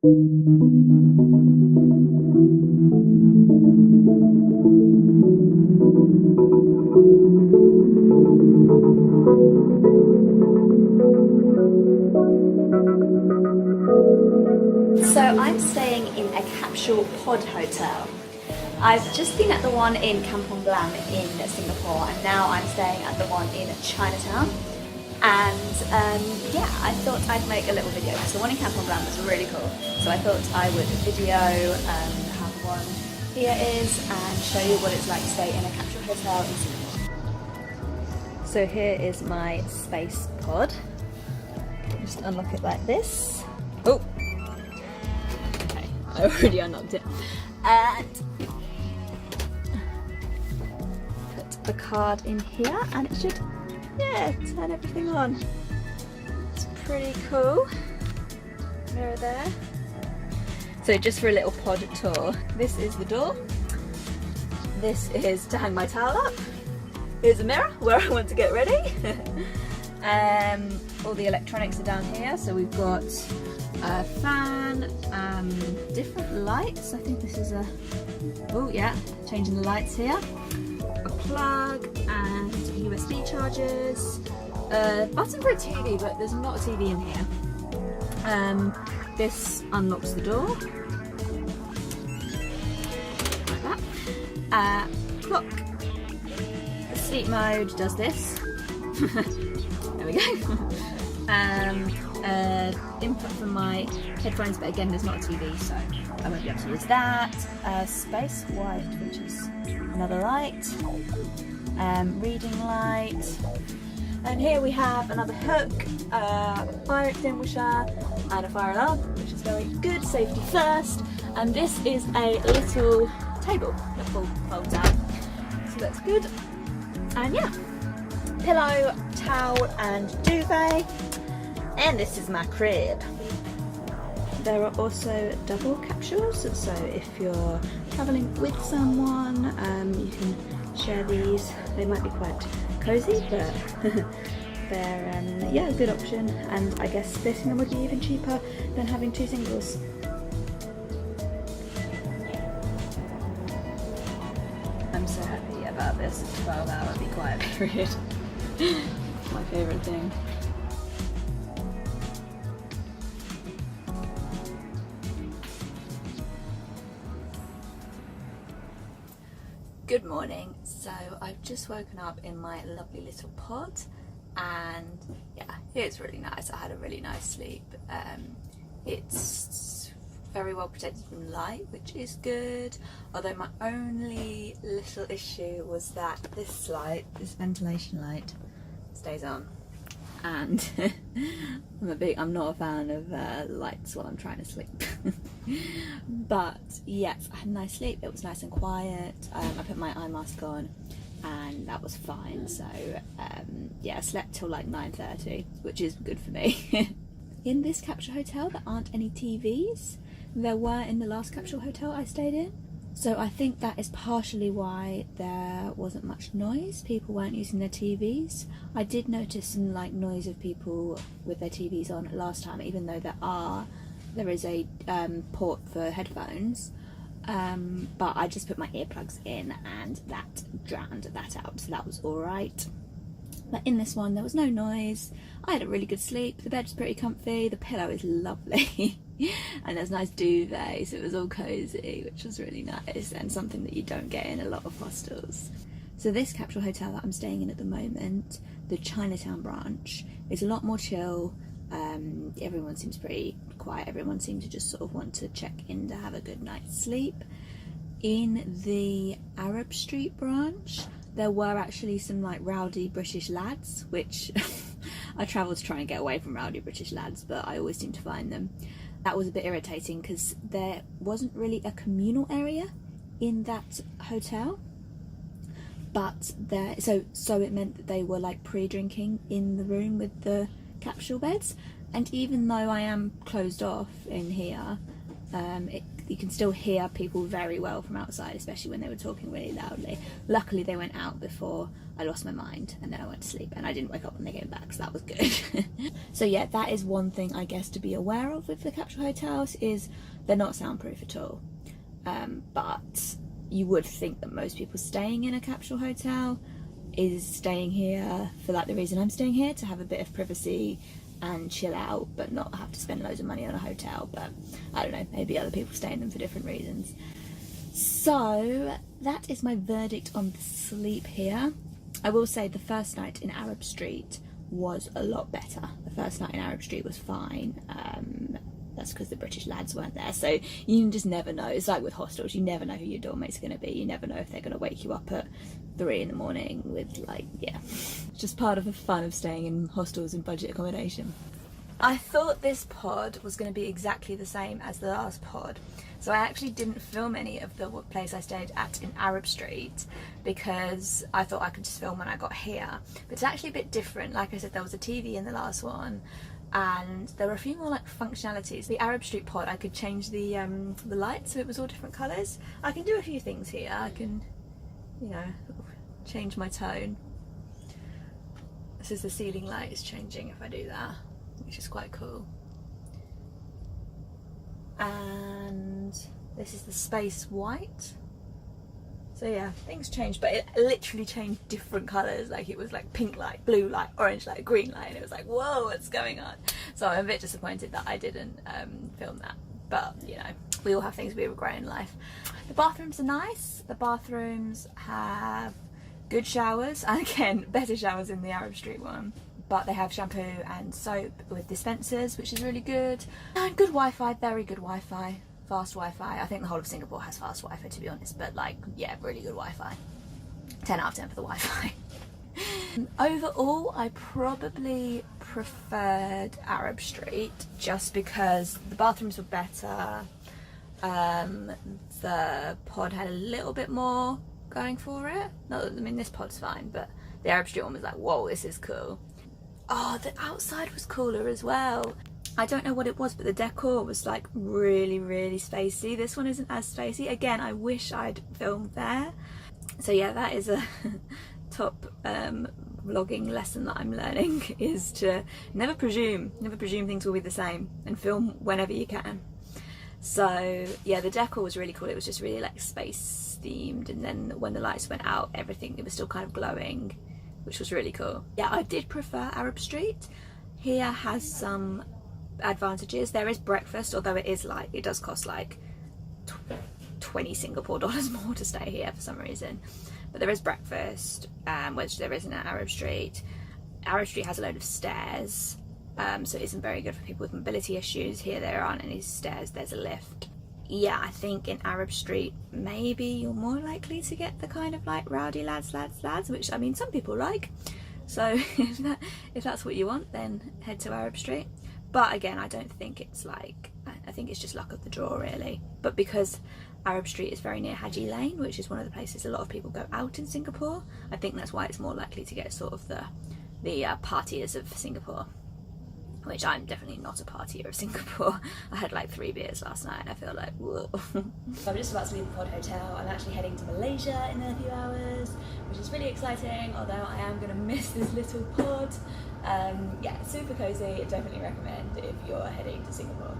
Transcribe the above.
So I'm staying in a capsule pod hotel. I've just been at the one in Kampong Glam in Singapore, and now I'm staying at the one in Chinatown. And yeah, I thought I'd make a little video because the one in Kampong Glam was really cool. So I thought I would video how the one here is and show you what it's like to stay in a capsule hotel in Singapore. So here is my space pod. Just unlock it like this. Oh! I already unlocked it. And put the card in here and it should, yeah, turn everything on. It's pretty cool. Mirror there. So just for a little pod tour, this is the door. This is to hang my towel up. Here's a mirror where I want to get ready. All the electronics are down here. So we've got a fan, different lights. I think this is a, oh yeah, changing the lights here. A plug and USB chargers. Button for a TV, but there's not a TV in here. This unlocks the door. Like that. Clock. The sleep mode does this. There we go. Input for my headphones, but again there's not a TV, so I won't be able to use that. Space white, which is another light. Reading light. And here we have another hook, fire extinguisher and a fire alarm, which is very good, safety first. And this is a little table that folds out, so that's good. And yeah, pillow, towel and duvet. And this is my crib. There are also double capsules, so if you're travelling with someone, you can share these. They might be quite cosy, but they're yeah, a good option, and I guess splitting them would be even cheaper than having two singles. I'm so happy about this 12-hour be quiet period. My favourite thing. Good morning. So I've just woken up in my lovely little pod, and yeah, it's really nice. I had a really nice sleep. It's very well protected from light, which is good, although my only little issue was that this light, this ventilation light, stays on, and I'm not a fan of lights while I'm trying to sleep. But yes, I had a nice sleep. It was nice and quiet. I put my eye mask on and that was fine. So yeah, I slept till like 9:30, which is good for me. In this capsule hotel there aren't any TVs. There were in the last capsule hotel I stayed in. So I think that is partially why there wasn't much noise. People weren't using their TVs. I did notice some like noise of people with their TVs on last time, even though there is a port for headphones. But I just put my earplugs in and that drowned that out, so that was alright. But in this one there was no noise. I had a really good sleep. The bed's pretty comfy. The pillow is lovely. And there's nice duvet, so it was all cozy, which was really nice, and something that you don't get in a lot of hostels. So this capsule hotel that I'm staying in at the moment, the Chinatown branch, is a lot more chill. Everyone seems pretty quiet. Everyone seems to just sort of want to check in to have a good night's sleep. In the Arab Street branch, there were actually some like rowdy British lads, which I travel to try and get away from rowdy British lads, but I always seem to find them. That was a bit irritating because there wasn't really a communal area in that hotel, but so it meant that they were like pre-drinking in the room with the capsule beds. And even though I am closed off in here, You can still hear people very well from outside, especially when they were talking really loudly. Luckily they went out before I lost my mind, and then I went to sleep, and I didn't wake up when they came back, so that was good. So yeah, that is one thing I guess to be aware of with the capsule hotels, is they're not soundproof at all. But you would think that most people staying in a capsule hotel is staying here for like the reason I'm staying here, to have a bit of privacy and chill out, but not have to spend loads of money on a hotel. But I don't know, maybe other people stay in them for different reasons. So that is my verdict on the sleep here. I will say the first night in Arab Street was a lot better. The first night in Arab Street was fine. That's because the British lads weren't there, so you just never know. It's like with hostels, you never know who your doormates are going to be. You never know if they're going to wake you up at 3 in the morning with, like, yeah. It's just part of the fun of staying in hostels and budget accommodation. I thought this pod was going to be exactly the same as the last pod, so I actually didn't film any of the place I stayed at in Arab Street because I thought I could just film when I got here. But it's actually a bit different. Like I said, there was a TV in the last one, and there were a few more like functionalities. The Arab Street pod, I could change the light so it was all different colours. I can do a few things here. I can, you know, change my tone. This is the ceiling light is changing if I do that, which is quite cool. And this is the space white. So yeah, things changed, but it literally changed different colours. Like it was like pink light, blue light, orange light, green light, and it was like, whoa, what's going on? So I'm a bit disappointed that I didn't film that. But you know, we all have things we regret in life. The bathrooms are nice. The bathrooms have good showers, and again, better showers in the Arab Street one. But they have shampoo and soap with dispensers, which is really good. And good Wi-Fi, very good Wi-Fi. Fast Wi-Fi. I think the whole of Singapore has fast Wi-Fi, to be honest, but like, yeah, really good Wi-Fi. 10 out of 10 for the Wi-Fi. Overall, I probably preferred Arab Street just because the bathrooms were better. The pod had a little bit more going for it. No, I mean, this pod's fine, but the Arab Street one was like, whoa, this is cool. Oh, the outside was cooler as well. I don't know what it was, but the decor was like really, really spacey. This one isn't as spacey. Again, I wish I'd filmed there. So yeah, that is a top vlogging lesson that I'm learning, is to never presume things will be the same, and film whenever you can. So yeah, the decor was really cool. It was just really like space themed, and then when the lights went out, everything, it was still kind of glowing, which was really cool. Yeah, I did prefer Arab Street. Here has some advantages. There is breakfast, although it is like, it does cost like 20 Singapore dollars more to stay here for some reason. But there is breakfast, which there isn't at Arab Street. Arab Street has a load of stairs, so it isn't very good for people with mobility issues. Here there aren't any stairs, there's a lift. Yeah, I think in Arab Street maybe you're more likely to get the kind of like rowdy lads, which I mean some people like. So if that's what you want, then head to Arab Street. But again, I don't think it's like, I think it's just luck of the draw really. But because Arab Street is very near Haji Lane, which is one of the places a lot of people go out in Singapore, I think that's why it's more likely to get sort of the partiers of Singapore, which I'm definitely not a partier of Singapore. I had like 3 beers last night and I feel like, whoa. So I'm just about to leave the pod hotel. I'm actually heading to Malaysia in a few hours, which is really exciting, although I am going to miss this little pod. Yeah, super cozy, definitely recommend if you're heading to Singapore.